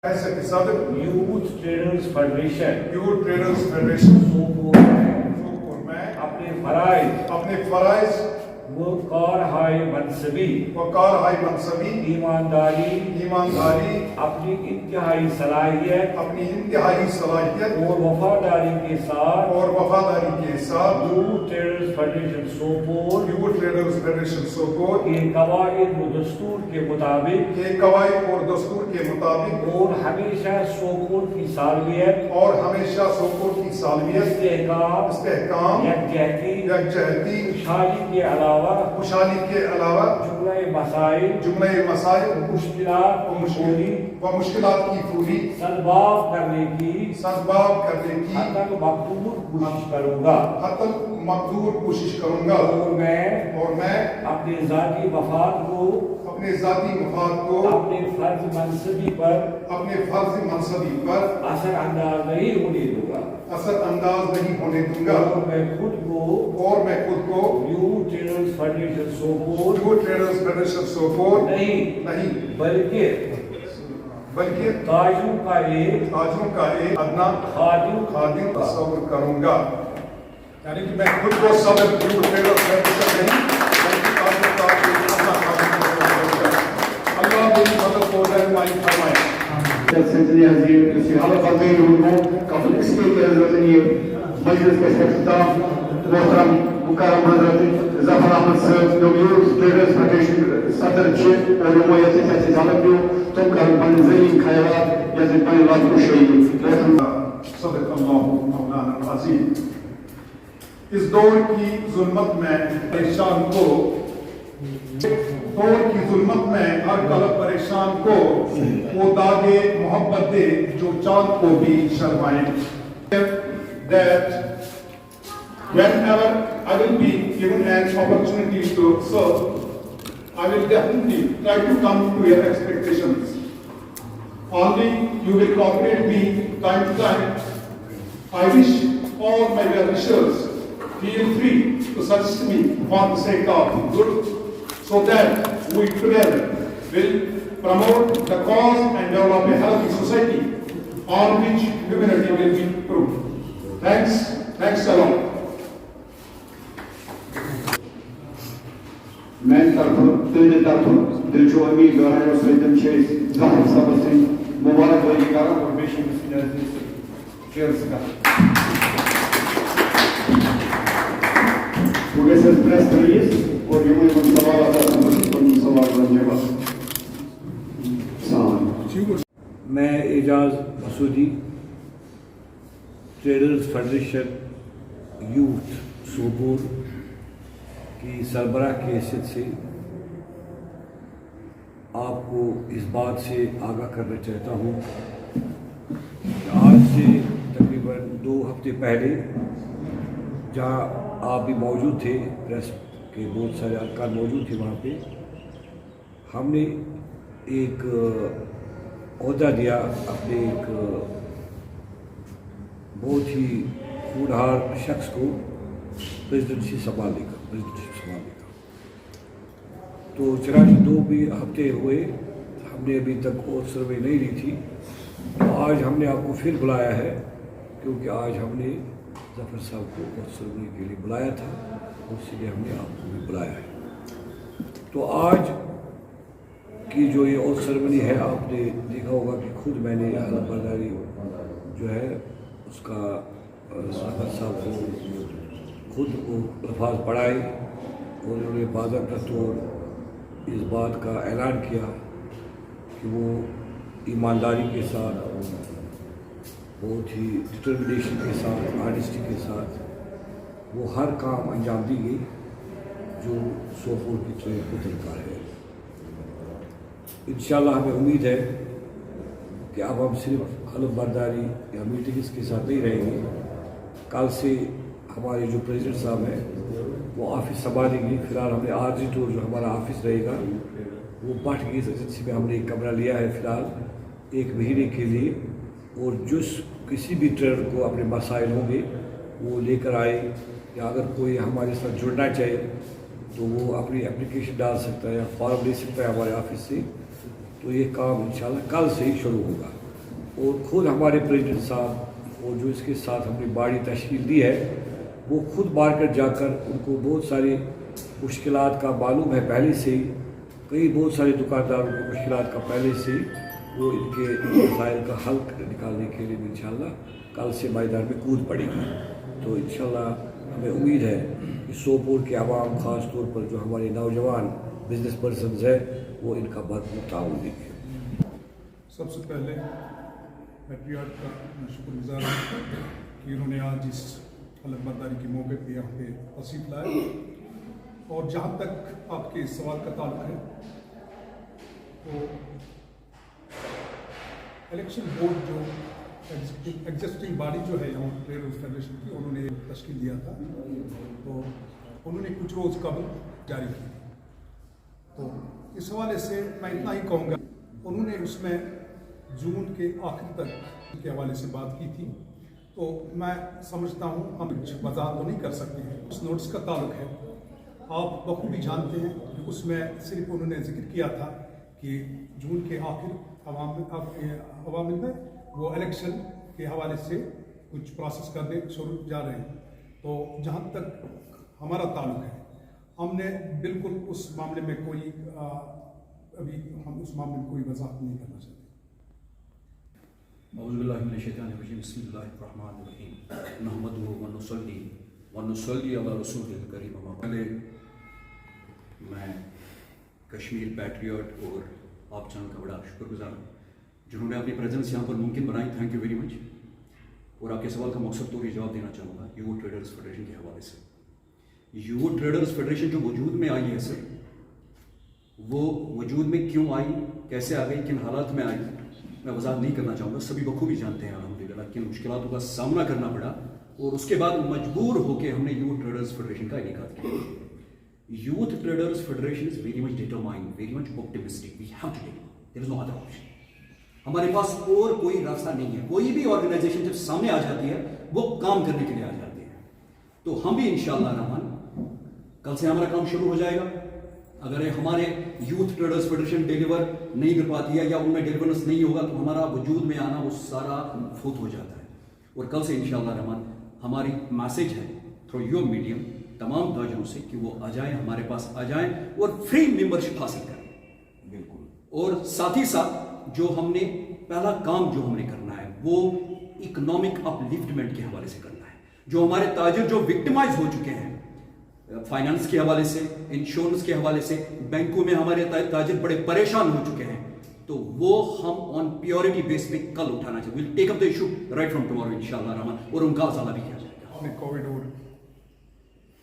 ایسے کے صدر یوتھ ٹریڈرز فیڈریشن سوپور میں سوپور میں اپنے فرائض وقار ہائے منصبی ایمانداری اپنی انتہائی صلاحیت اور وفاداری کے ساتھ یوتھ ٹریڈرز فیڈریشن سوپور کے قواعد و دستور کے مطابق اور ہمیشہ سوپور کی سالمیت استحکام یکجہتی خوشحالی کے علاوہ جملہ مسائل و مشکلات کی پوری سدباب کرنے کی حتم مقدور کوشش کروں گا اور میں اپنے ذاتی مفاد کو اپنے فرض منصبی پر اثر انداز نہیں ہونے دوں گا اور میں خود کو یوتھ ٹریڈرز فیڈریشن سوپور نہیں بلکہ تاجروں کا ایک ادنا خادم تصور کروں گا. یعنی کہ میں خود کو صدر یوتھ ٹریڈرز فیڈریشن نہیں بلکہ تاجروں کا ایک ادنا خادم تصور کروں گا. اللہ میری مدد کو رہنمائی فرمائے. سلسلے حضیر اسی حالت بندی ہوں قبل اس کے حضرت مجلس کے اختتام محترم مکرم حضرت ظفر احمد صاحب جو یوتھ ٹریڈرز فیڈریشن صدر چھے اور حمایت سے حالت دیو تم کا بن ذہنی خیالات یا زبان بات کو شہید صدق اللہ مولانا العظیم. اس دور کی ظلمت میں ہر طرف پریشان کو وہ داغے محبت دے جو چاند کو بھی شرمائے. That whenever I will be given an opportunity to serve, I will definitely try to come to your expectations. Only you will cooperate me time to time. I wish all my well-wishers feel free to suggest me for the sake of good, so that we together will promote the cause and develop a healthy society on which humanity will be improved. Thanks a lot. میں طرف دل چو امید دارائیں سیدم شیخ ظاہر صاحب سے مبارک بھائی کارا اور بیشی مسئلہ عزیز چیئرز کا پروفیسر پریس ریس اور یوم من سوال جواب. میں Aijaz Masoodi traders federation youth Sopore کی سربراہ کی حیثیت سے آپ کو اس بات سے آگاہ کرنا چاہتا ہوں کہ آج سے تقریباً 2 ہفتے پہلے جہاں آپ بھی موجود تھے، پریس کے بہت سارے ارکان موجود تھے وہاں پہ، ہم نے ایک عہدہ دیا اپنے ایک بہت ہی ہونہار شخص کو پریزیڈنسی سنبھالنے کا. تو چنانچہ 2 ہفتے ہوئے ہم نے ابھی تک اور سروے نہیں لی تھی. تو آج ہم نے آپ کو پھر بلایا ہے کیونکہ آج ہم نے ظفر صاحب کو اور سروے کے لیے بلایا تھا، اسی لیے ہم نے آپ کو بھی بلایا ہے. تو آج کی جو یہ اور سرمنی ہے، آپ نے دیکھا ہوگا کہ خود میں نے حلف برداری جو ہے اس کا ظفر صاحب کو خود وہ الفاظ پڑھائے اور انہوں نے باضابطہ طور اس بات کا اعلان کیا کہ وہ ایمانداری کے ساتھ، بہت ہی ڈٹرمنیشن کے ساتھ، آنیسٹی کے ساتھ وہ ہر کام انجام دی گئی جو سوپور کی ٹرین کو درکار ہے. انشاءاللہ ہمیں امید ہے کہ اب ہم صرف حلف برداری یا میٹنگز کے ساتھ نہیں رہیں گے. کل سے ہمارے جو پریزیڈنٹ صاحب ہیں وہ آفس سنبھالیں گے. فی الحال ہم نے عارضی طور جو ہمارا آفس رہے گا وہ بٹ کی ایجنسی میں ہم نے ایک کمرہ لیا ہے فی الحال 1 مہینے کے لیے. اور کسی بھی ٹریڈر کو اپنے مسائل ہوں گے وہ لے کر آئے، یا اگر کوئی ہمارے ساتھ جڑنا چاہے تو وہ اپنی اپلیکیشن ڈال سکتا ہے یا فارم لے سکتا ہے ہمارے آفس سے. تو یہ کام انشاءاللہ کل سے ہی شروع ہوگا. और ख़ुद हमारे प्रेसिडेंट साहब और जो इसके साथ हमने बॉडी तश्कील दी है वो खुद मार्केट जाकर उनको बहुत सारी मुश्किलात का मालूम है पहले से ही, कई बहुत सारे दुकानदारों को मुश्किलात का पहले से ही, वो इनके मसाइल का हल निकालने के लिए इंशाल्लाह कल से मैदान में कूद पड़ेगी। तो इंशाल्लाह हमें उम्मीद है कि सोपोर के आवाम ख़ास तौर पर जो हमारे नौजवान बिजनेस पर्सन है वो इनका भरपूर ताउन देंगे। सबसे पहले पैट्रियट का मैं शुक्रगुजार हूँ कि इन्होंने आज इस हलफ बर्दारी के मौके पर यहाँ पे तशरीफ लाए। और जहाँ तक आपके सवाल का ताल्लुक है तो इलेक्शन बोर्ड जो एग्जिस्टिंग बॉडी जो है यहाँ ट्रेडर्स फेडरेशन की, उन्होंने तश्कील दिया था, तो उन्होंने कुछ रोज़ कबल जारी की। तो इस हवाले से मैं इतना ही कहूँगा, उन्होंने उसमें जून के आखिर तक के हवाले से बात की थी, तो मैं समझता हूँ हम कुछ वजाहत तो नहीं कर सकते हैं। उस नोटिस का ताल्लुक है, आप बखूबी जानते हैं कि उसमें सिर्फ उन्होंने जिक्र किया था कि जून के आखिर अवामिल में वो इलेक्शन के हवाले से कुछ प्रोसेस करने शुरू जा रहे हैं। तो जहाँ तक हमारा ताल्लुक है, हमने बिल्कुल उस मामले में कोई अभी हम उस मामले में कोई वजाहत नहीं करना चाहते। मैं कश्मीर पैट्रियट और आप चैनल का बड़ा शुक्रगुजार हूँ जिन्होंने अपनी प्रेजेंस यहाँ पर मुमकिन बनाई। Thank you very much. और आपके सवाल का मकसद तो ये जवाब देना चाहूँगा यूवो ट्रेडर्स फेडरेशन के हवाले से। यूवो ट्रेडर्स फेडरेशन जो वजूद में आई है सर, वो वजूद में क्यों आई, कैसे आ गई, किन हालात में आई, मैं वजाहत नहीं करना चाहूँगा। सभी बखूबी जानते हैं अल्हम्दुलिल्लाह किन मुश्किलातों का सामना करना पड़ा और उसके बाद मजबूर होकर हमने यूवो ट्रेडर्स फेडरेशन का इनेकाद किया। Youth traders federation is very much determined, very much optimistic, we have to take it, there is no other option. हमारे पास और कोई रास्ता नहीं है। कोई भी ऑर्गेनाइजेशन जब सामने आ जाती है वो काम करने के लिए आ जाती है। तो हम भी इंशाअल्लाह रहमान कल से हमारा काम शुरू हो जाएगा। अगर हमारे यूथ ट्रेडर्स फेडरेशन डिलीवर नहीं कर पाती है या उनमें डिलीवरेंस नहीं होगा तो हमारा वजूद में आना वो सारा फूत हो जाता है। और कल से इंशाअल्लाह रहमान हमारी मैसेज है थ्रू योर मीडियम तमाम ताजरों से कि वो आ जाएं, हमारे पास आ जाएं और फ्री मेंबरशिप हासिल करें। बिल्कुल। और साथ ही साथ जो हमने पहला काम जो हमने करना है वो इकोनॉमिक अपलिफ्टमेंट के हवाले से करना है। जो हमारे ताजिर जो विक्टिमाइज हो चुके हैं फाइनेंस के हवाले से, इंश्योरेंस के हवाले से, बैंकों में हमारे ताजिर बड़े परेशान हो चुके हैं, तो वो हम ऑन प्योरिटी बेस पे कल उठाना चाहिए। Will take up the issue right from tomorrow इंशाअल्लाह रहमान और उनका अजाला भी किया जाएगा। हमने कोविड और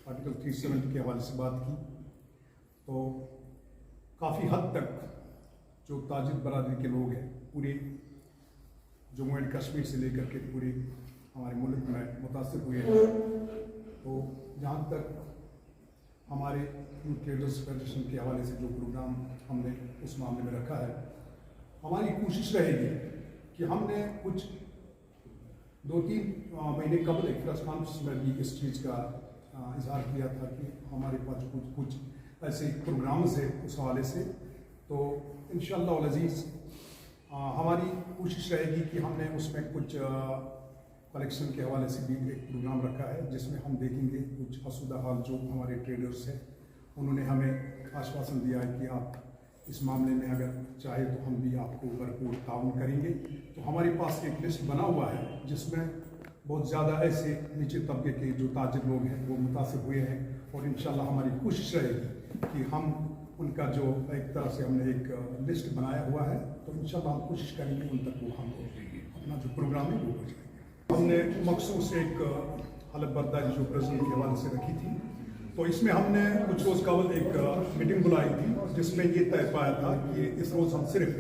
आर्टिकल 370 के हवाले से बात की, तो काफ़ी हद तक जो ताजिर बरादरी के लोग हैं पूरे जम्मू एंड कश्मीर से लेकर के पूरे हमारे मुल्क में मुतासर हुए हैं। तो जहाँ तक हमारे यूथ ट्रेडर्स फेडरेशन के हवाले से जो प्रोग्राम हमने उस मामले में रखा है, हमारी कोशिश रहेगी कि हमने कुछ 2-3 महीने कबल एक प्रेस कॉन्फ्रेंस में भी इस चीज़ का इजहार किया था कि हमारे पास कुछ ऐसे प्रोग्राम्स है उस हवाले से। तो इंशाअल्लाह अज़ीज़ हमारी कोशिश रहेगी कि हमने उसमें कुछ कलेक्शन के हवाले से भी एक प्रोग्राम रखा है जिसमें हम देखेंगे कुछ हसूदा हाल जो हमारे ट्रेडर्स हैं उन्होंने हमें आश्वासन दिया है कि आप इस मामले में अगर चाहे तो हम भी आपको भरपूर ताउन करेंगे। तो हमारे पास एक लिस्ट बना हुआ है जिसमें बहुत ज़्यादा ऐसे नीचे तबके के जो ताजिर लोग हैं वो मुतासिर हुए हैं और इंशाअल्लाह हमारी कोशिश रहेगी कि हम उनका जो एक तरह से हमने एक लिस्ट बनाया हुआ है तो इंशाअल्लाह हम कोशिश करेंगे उन तक वो हम अपना जो प्रोग्राम है वो हो जाएगा। हमने मखसूस एक हलफ बर्दारी जो प्रेसिडेंट के हवाले से रखी थी, तो इसमें हमने कुछ रोज़ कबल एक मीटिंग बुलाई थी जिसमें ये तय पाया था कि इस रोज़ हम सिर्फ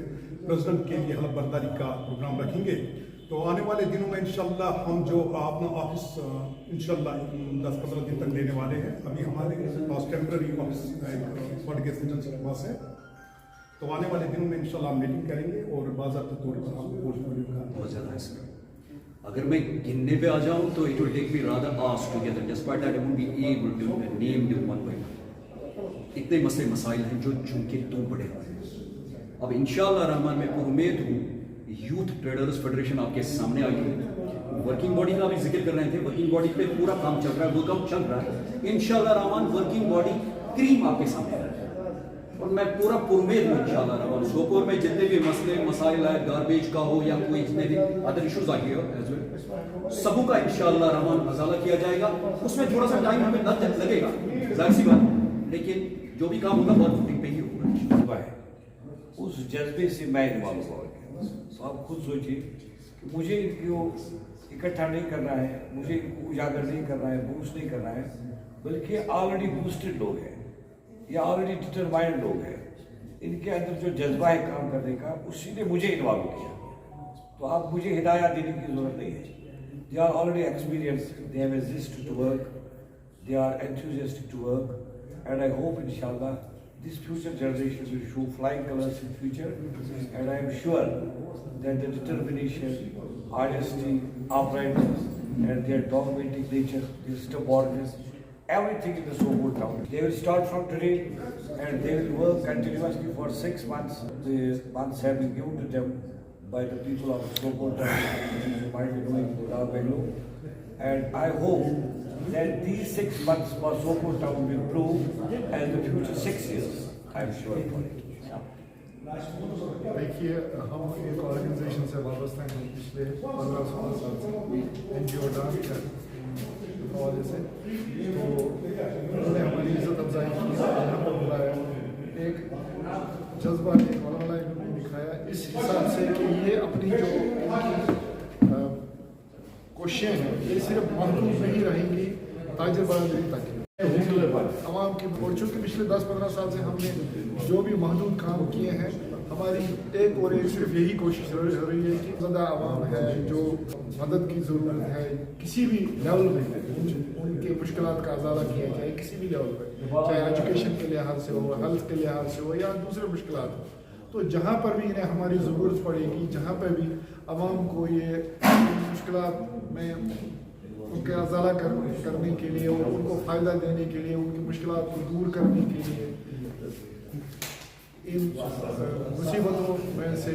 प्रेसिडेंट के लिए हलफ बर्दारी का प्रोग्राम रखेंगे। तो आने वाले दिनों में इंशाअल्लाह हम जो अपना ऑफिस इंशाअल्लाह 10-15 दिन तक लेने वाले हैं। अभी हमारे पास टेम्पररी ऑफिस पॉडकास्ट एजेंसी के पास है, तो आने वाले दिनों में इंशाअल्लाह हम मीटिंग करेंगे और बाज़ाब्ता तौर पर हम पोर्टफोलियो का बहुत ज़्यादा है सर। अगर मैं गिनने पे आ जाऊँ तो it will take me rather hours together despite that I won't be able to name them one by one. इतने मसले मसाइल हैं जो झुमके तो बड़े हैं। अब इंशाअल्लाह रहमान मैं उम्मीद हूँ यूथ ट्रेडर्स फेडरेशन आपके सामने आई है। वर्किंग बॉडी का भी जिक्र कर रहे थे, वर्किंग बॉडी पे पूरा काम चल रहा है, वर्कआउट चल रहा है। इंशाल्लाह रहमान वर्किंग बॉडी क्रीम आपके सामने है और मैं पूरा पुरमेद हूँ इंशाल्लाह रहमान। सोपोर में जितने भी मसले मसाइल है, गार्बेज का हो या कोई जितने भी अदर इश्यूज आए एज वेल, सबों का इंशाल्लाह रहमान मसाला किया जाएगा। उसमें थोड़ा सा टाइम हमें लगेगा, जाहिर सी बात, लेकिन जो भी काम होगा बहुत फुटिंग पे ही होगा। उस जज्बे से मैं इन्वॉल्व हो गया। तो आप खुद सोचिए कि मुझे इनको इकट्ठा नहीं करना है, मुझे इनको उजागर नहीं करना है, बूस्ट नहीं करना है, बल्कि ऑलरेडी बूस्टेड लोग हैं या ऑलरेडी डिटरमाइंड लोग हैं। इनके अंदर जो जज्बा है काम करने का, उसी ने मुझे इन्वॉल्व किया। तो आप मुझे हिदायत देने की जरूरत नहीं है। They are already experience, they have a zest to work, they are enthusiastic to work, and I hope inshallah this future generation will show flying colors in future, and I am sure that the determination, honesty, uprightness, and their dogmatic nature, their stubbornness, everything in the Sobor town. They will start from today and they will work continuously for 6 months. The months have been given to them by the people of Sobor town, you might be knowing without Bangalore. And I hope that these 6 months for Sobor town will prove as the future 6 years. I am sure for it. देखिए, हम एक organisation से वाबस्ता हैं पिछले 15-16 साल से, NGO dance के हवाले से। तो उन्होंने हमारी इज्जत अफजाई की, यहाँ पर बुलाया, एक जज्बा एक वाला दिखाया इस हिसाब से कि ये अपनी जो कोशिशें हैं ये सिर्फ महदूद नहीं रहेंगी ताजिर बरादरी तक। आवाम की और चूँकि पिछले 10-15 साल से हमने जो भी महदूद काम किए हैं, हमारी एक और एक सिर्फ यही कोशिश हो रही है कि ज़्यादा आवाम है जो मदद की ज़रूरत है किसी भी लेवल में, उनके मुश्किलात का अजाला किया जाए किसी भी लेवल पर, चाहे एजुकेशन के लिहाज से हो, हेल्थ के लिहाज से हो या दूसरे मुश्किलात हो। तो जहाँ पर भी इन्हें हमारी ज़रूरत पड़ेगी, जहाँ पर भी आवाम को ये मुश्किलात में उनके अजाला करने के लिए और उनको फ़ायदा देने के लिए, उनकी मुश्किलात को दूर करने के लिए, इन मुसीबतों में से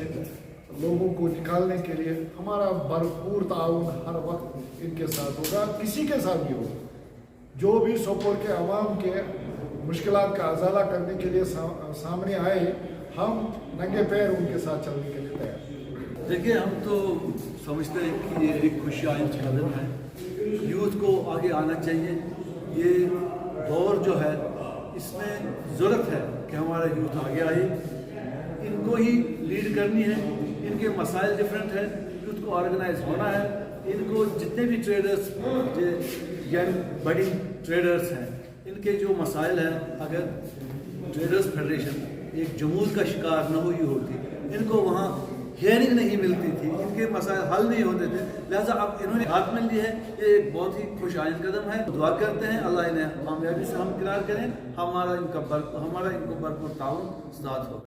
लोगों को निकालने के लिए हमारा भरपूर ताउन हर वक्त इनके साथ होगा, किसी के साथ भी होगा। जो भी सोपोर के अवाम के मुश्किलात का अजाला करने के लिए सामने आए, हम नंगे पैर उनके साथ चलने के लिए तैयार। देखिए, हम तो समझते हैं कि ये एक खुशहाल कदम है, यूथ को आगे आना चाहिए। ये दौर जो है इसमें ज़रूरत है कि हमारा यूथ आगे आए, इनको ही लीड करनी है। इनके मसाइल डिफरेंट है, यूथ को ऑर्गेनाइज होना है। इनको जितने भी ट्रेडर्स यंग बड़ी ट्रेडर्स हैं, इनके जो मसाइल हैं, अगर ट्रेडर्स फेडरेशन एक जमूद का शिकार न हुई होती, इनको वहाँ हियरिंग नहीं मिलती थी, इनके मसाइल हल नहीं होते थे। लिहाजा अब इन्होंने हाथ में ली है, ये एक बहुत ही खुशआइंद कदम है। दुआ करते हैं अल्लाह इन्हें कामयाबी से हमकिनार करें, हमारा इनको भरपूर ताउन साथ हो।